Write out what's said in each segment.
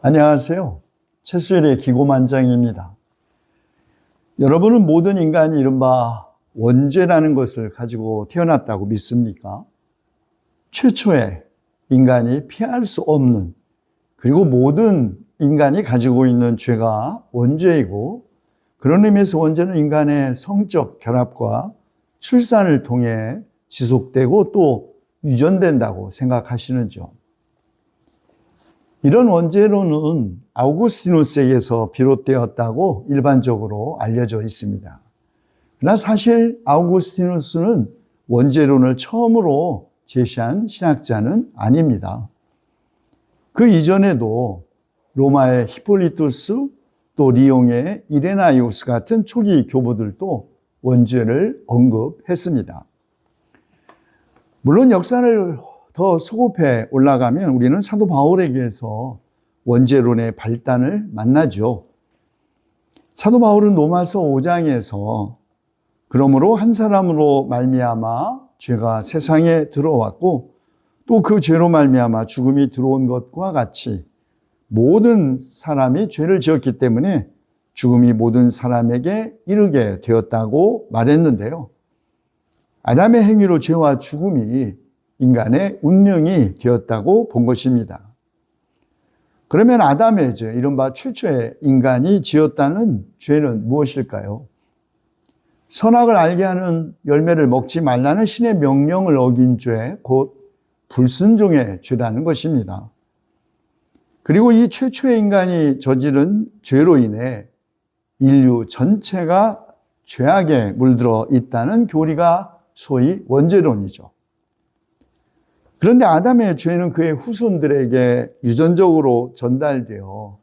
안녕하세요. 최수일의 기고만장입니다. 여러분은 모든 인간이 이른바 원죄라는 것을 가지고 태어났다고 믿습니까? 최초의 인간이 피할 수 없는, 그리고 모든 인간이 가지고 있는 죄가 원죄이고, 그런 의미에서 원죄는 인간의 성적 결합과 출산을 통해 지속되고 또 유전된다고 생각하시는지요? 이런 원죄론은 아우구스티누스에게서 비롯되었다고 일반적으로 알려져 있습니다. 그러나 사실 아우구스티누스는 원죄론을 처음으로 제시한 신학자는 아닙니다. 그 이전에도 로마의 히폴리투스, 또 리옹의 이레나이우스 같은 초기 교부들도 원죄를 언급했습니다. 물론 역사를 더 소급해 올라가면 우리는 사도 바울에게서 원죄론의 발단을 만나죠. 사도 바울은 로마서 5장에서 그러므로 한 사람으로 말미암아 죄가 세상에 들어왔고 또 그 죄로 말미암아 죽음이 들어온 것과 같이 모든 사람이 죄를 지었기 때문에 죽음이 모든 사람에게 이르게 되었다고 말했는데요. 아담의 행위로 죄와 죽음이 인간의 운명이 되었다고 본 것입니다. 그러면 아담의 죄, 이른바 최초의 인간이 지었다는 죄는 무엇일까요? 선악을 알게 하는 열매를 먹지 말라는 신의 명령을 어긴 죄, 곧 불순종의 죄라는 것입니다. 그리고 이 최초의 인간이 저지른 죄로 인해 인류 전체가 죄악에 물들어 있다는 교리가 소위 원죄론이죠. 그런데 아담의 죄는 그의 후손들에게 유전적으로 전달되어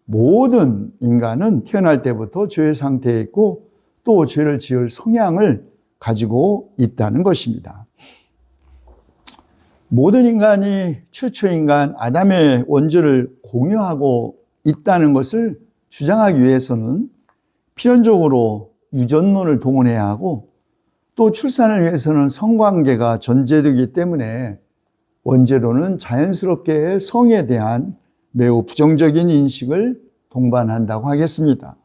모든 인간은 태어날 때부터 죄의 상태에 있고 또 죄를 지을 성향을 가지고 있다는 것입니다. 모든 인간이 최초의 인간 아담의 원죄를 공유하고 있다는 것을 주장하기 위해서는 필연적으로 유전론을 동원해야 하고 또 출산을 위해서는 성관계가 전제되기 때문에 원죄론은 자연스럽게 성에 대한 매우 부정적인 인식을 동반한다고 하겠습니다.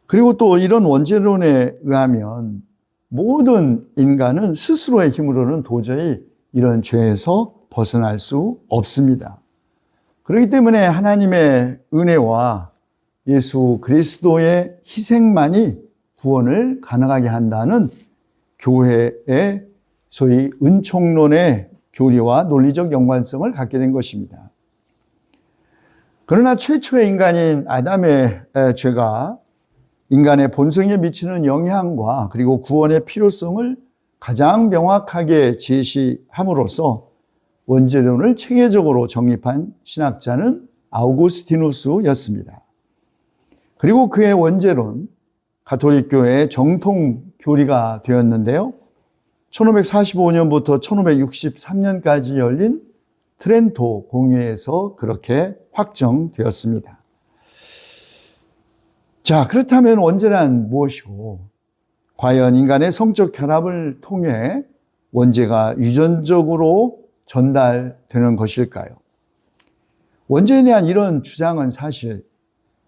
그리고 또 이런 원죄론에 의하면 모든 인간은 스스로의 힘으로는 도저히 이런 죄에서 벗어날 수 없습니다. 그렇기 때문에 하나님의 은혜와 예수 그리스도의 희생만이 구원을 가능하게 한다는 교회의 소위 은총론의 교리와 논리적 연관성을 갖게 된 것입니다. 그러나 최초의 인간인 아담의 죄가 인간의 본성에 미치는 영향과 그리고 구원의 필요성을 가장 명확하게 제시함으로써 원죄론을 체계적으로 정립한 신학자는 아우구스티누스였습니다. 그리고 그의 원죄론, 가톨릭교회의 정통 교리가 되었는데요. 1545년부터 1563년까지 열린 트렌토 공회에서 그렇게 확정되었습니다. 자, 그렇다면 원죄란 무엇이고, 과연 인간의 성적 결합을 통해 원죄가 유전적으로 전달되는 것일까요? 원죄에 대한 이런 주장은 사실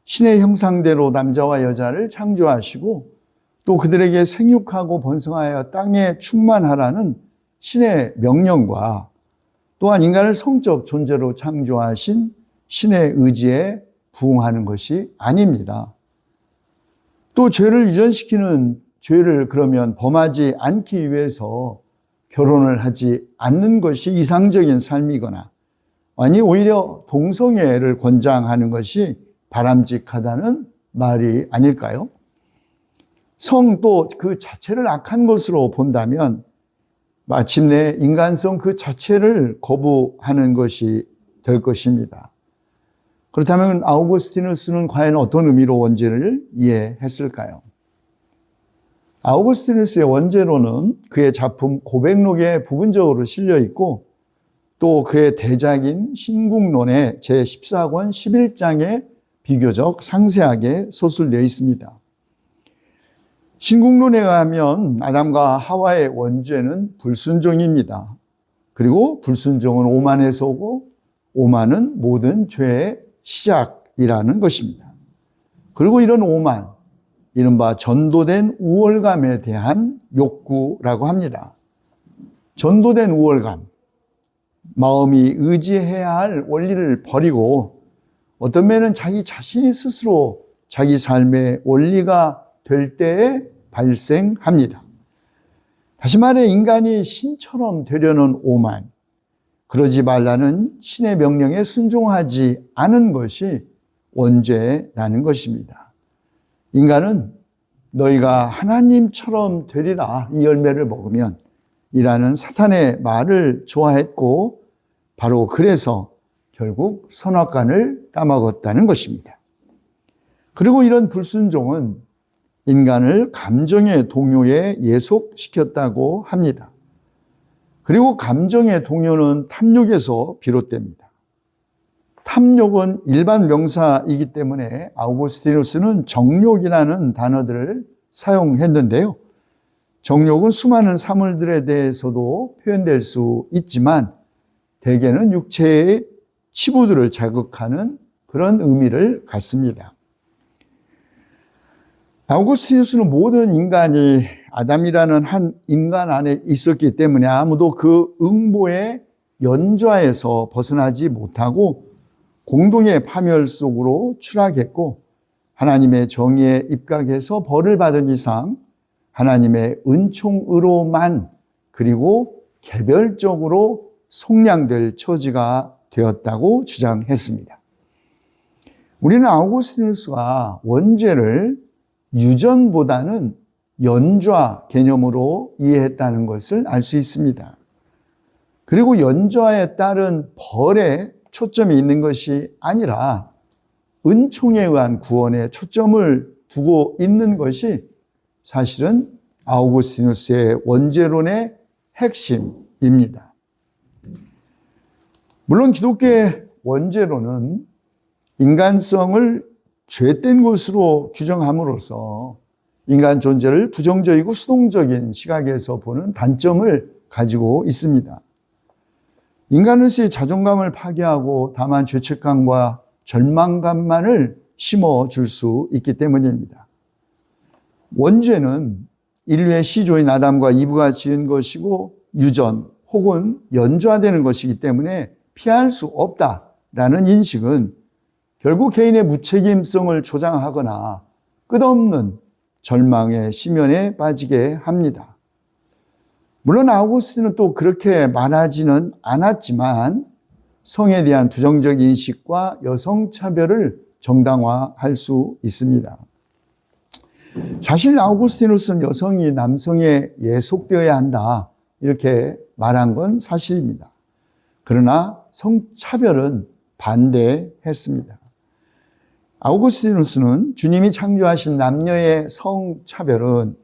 신의 형상대로 남자와 여자를 창조하시고 또 그들에게 생육하고 번성하여 땅에 충만하라는 신의 명령과 또한 인간을 성적 존재로 창조하신 신의 의지에 부응하는 것이 아닙니다. 또 죄를 유전시키는 죄를 그러면 범하지 않기 위해서 결혼을 하지 않는 것이 이상적인 삶이거나 아니 오히려 동성애를 권장하는 것이 바람직하다는 말이 아닐까요? 성 또 그 자체를 악한 것으로 본다면 마침내 인간성 그 자체를 거부하는 것이 될 것입니다. 그렇다면 아우구스티누스는 과연 어떤 의미로 원죄를 이해했을까요? 아우구스티누스의 원죄론은 그의 작품 고백록에 부분적으로 실려 있고 또 그의 대작인 신국론의 제14권 11장에 비교적 상세하게 서술되어 있습니다. 신국론에 의하면 아담과 하와의 원죄는 불순종입니다. 그리고 불순종은 오만에서 오고 오만은 모든 죄의 시작이라는 것입니다. 그리고 이런 오만, 이른바 전도된 우월감에 대한 욕구라고 합니다. 전도된 우월감, 마음이 의지해야 할 원리를 버리고 어떤 면은 자기 자신이 스스로 자기 삶의 원리가 될 때에 발생합니다. 다시 말해 인간이 신처럼 되려는 오만, 그러지 말라는 신의 명령에 순종하지 않은 것이 원죄라는 것입니다. 인간은 너희가 하나님처럼 되리라 이 열매를 먹으면 이라는 사탄의 말을 좋아했고 바로 그래서 결국 선악간을 따먹었다는 것입니다. 그리고 이런 불순종은 인간을 감정의 동요에 예속시켰다고 합니다. 그리고 감정의 동요는 탐욕에서 비롯됩니다. 탐욕은 일반 명사이기 때문에 아우구스티누스는 정욕이라는 단어들을 사용했는데요. 정욕은 수많은 사물들에 대해서도 표현될 수 있지만 대개는 육체의 치부들을 자극하는 그런 의미를 갖습니다. 아우구스티누스는 모든 인간이 아담이라는 한 인간 안에 있었기 때문에 아무도 그 응보의 연좌에서 벗어나지 못하고 공동의 파멸 속으로 추락했고 하나님의 정의에 입각해서 벌을 받은 이상 하나님의 은총으로만 그리고 개별적으로 속량될 처지가 되었다고 주장했습니다. 우리는 아우구스티누스가 원죄를 유전보다는 연좌 개념으로 이해했다는 것을 알 수 있습니다. 그리고 연좌에 따른 벌에 초점이 있는 것이 아니라 은총에 의한 구원에 초점을 두고 있는 것이 사실은 아우구스티누스의 원죄론의 핵심입니다. 물론 기독교의 원죄론은 인간성을 죄된 것으로 규정함으로써 인간 존재를 부정적이고 수동적인 시각에서 보는 단점을 가지고 있습니다. 인간으로서의 자존감을 파괴하고 다만 죄책감과 절망감만을 심어줄 수 있기 때문입니다. 원죄는 인류의 시조인 아담과 이브가 지은 것이고 유전 혹은 연좌되는 것이기 때문에 피할 수 없다라는 인식은 결국 개인의 무책임성을 조장하거나 끝없는 절망의 심연에 빠지게 합니다. 물론 아우구스틴은 또 그렇게 말하지는 않았지만 성에 대한 부정적 인식과 여성차별을 정당화할 수 있습니다. 사실 아우구스티누스는 여성이 남성에 예속되어야 한다 이렇게 말한 건 사실입니다. 그러나 성차별은 반대했습니다. 아우구스티누스는 주님이 창조하신 남녀의 성차별은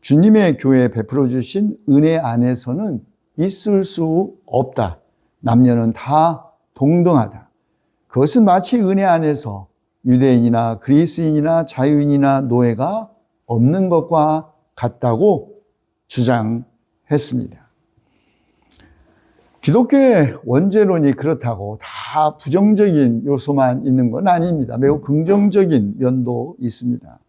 주님의 교회에 베풀어 주신 은혜 안에서는 있을 수 없다. 남녀는 다 동등하다. 그것은 마치 은혜 안에서 유대인이나 그리스인이나 자유인이나 노예가 없는 것과 같다고 주장했습니다. 기독교의 원죄론이 그렇다고 다 부정적인 요소만 있는 건 아닙니다. 매우 긍정적인 면도 있습니다.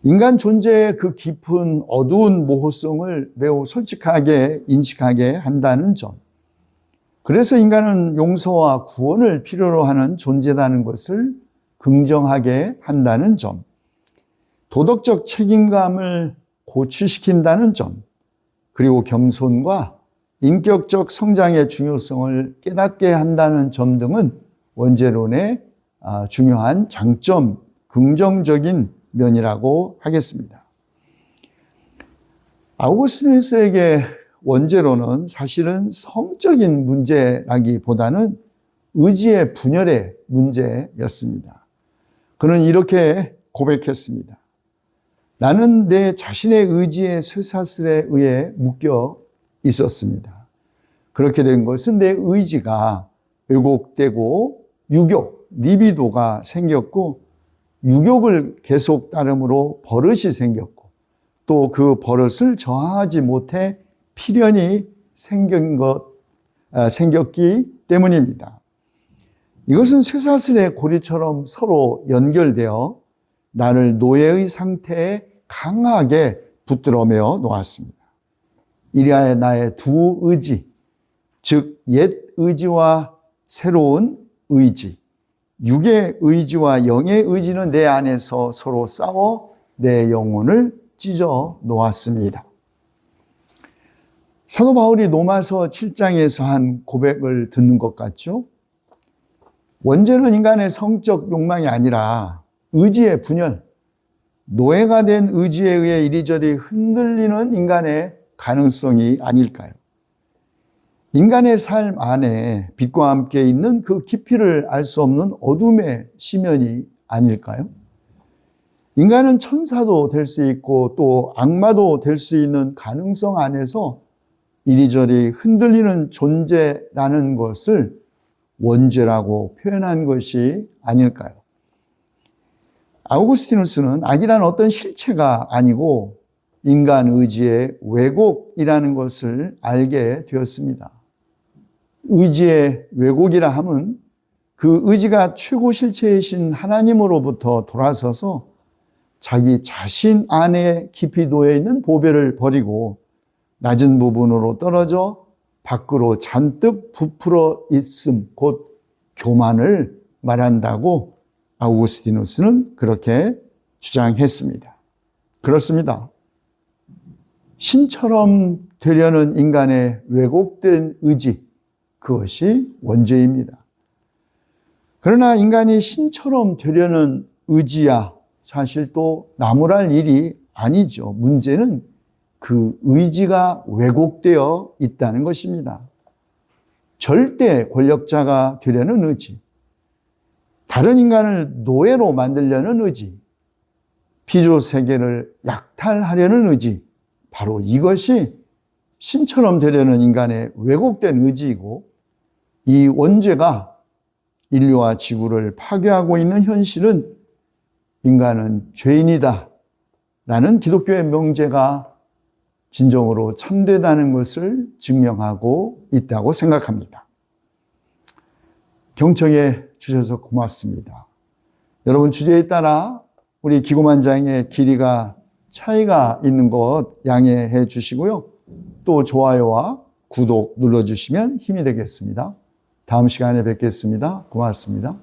인간 존재의 그 깊은 어두운 모호성을 매우 솔직하게 인식하게 한다는 점. 그래서 인간은 용서와 구원을 필요로 하는 존재라는 것을 긍정하게 한다는 점. 도덕적 책임감을 고취시킨다는 점. 그리고 겸손과 인격적 성장의 중요성을 깨닫게 한다는 점 등은 원죄론의 중요한 장점, 긍정적인 면이라고 하겠습니다. 아우구스티누스에게 원죄론은 사실은 성적인 문제라기보다는 의지의 분열의 문제였습니다. 그는 이렇게 고백했습니다. 나는 내 자신의 의지의 쇠사슬에 의해 묶여 있었습니다. 그렇게 된 것은 내 의지가 왜곡되고 유욕, 리비도가 생겼고 유욕을 계속 따름으로 버릇이 생겼고 또 그 버릇을 저항하지 못해 필연이 생겼기 때문입니다. 이것은 쇠사슬의 고리처럼 서로 연결되어 나를 노예의 상태에 강하게 붙들어매어 놓았습니다. 이리하여 나의 두 의지, 즉 옛 의지와 새로운 의지, 육의 의지와 영의 의지는 내 안에서 서로 싸워 내 영혼을 찢어 놓았습니다. 사도 바울이 로마서 7장에서 한 고백을 듣는 것 같죠? 원죄는 인간의 성적 욕망이 아니라 의지의 분열, 노예가 된 의지에 의해 이리저리 흔들리는 인간의 가능성이 아닐까요? 인간의 삶 안에 빛과 함께 있는 그 깊이를 알 수 없는 어둠의 심연이 아닐까요? 인간은 천사도 될 수 있고 또 악마도 될 수 있는 가능성 안에서 이리저리 흔들리는 존재라는 것을 원죄라고 표현한 것이 아닐까요? 아우구스티누스는 악이란 어떤 실체가 아니고 인간 의지의 왜곡이라는 것을 알게 되었습니다. 의지의 왜곡이라 함은 그 의지가 최고 실체이신 하나님으로부터 돌아서서 자기 자신 안에 깊이 놓여 있는 보배를 버리고 낮은 부분으로 떨어져 밖으로 잔뜩 부풀어 있음, 곧 교만을 말한다고 아우구스티누스는 그렇게 주장했습니다. 그렇습니다. 신처럼 되려는 인간의 왜곡된 의지, 그것이 원죄입니다. 그러나 인간이 신처럼 되려는 의지야 사실 또 나무랄 일이 아니죠. 문제는 그 의지가 왜곡되어 있다는 것입니다. 절대 권력자가 되려는 의지, 다른 인간을 노예로 만들려는 의지, 피조 세계를 약탈하려는 의지, 바로 이것이 신처럼 되려는 인간의 왜곡된 의지이고, 이 원죄가 인류와 지구를 파괴하고 있는 현실은 인간은 죄인이다 라는 기독교의 명제가 진정으로 참되다는 것을 증명하고 있다고 생각합니다. 경청해 주셔서 고맙습니다. 여러분, 주제에 따라 우리 기고만장의 길이가 차이가 있는 것 양해해 주시고요. 또 좋아요와 구독 눌러주시면 힘이 되겠습니다. 다음 시간에 뵙겠습니다. 고맙습니다.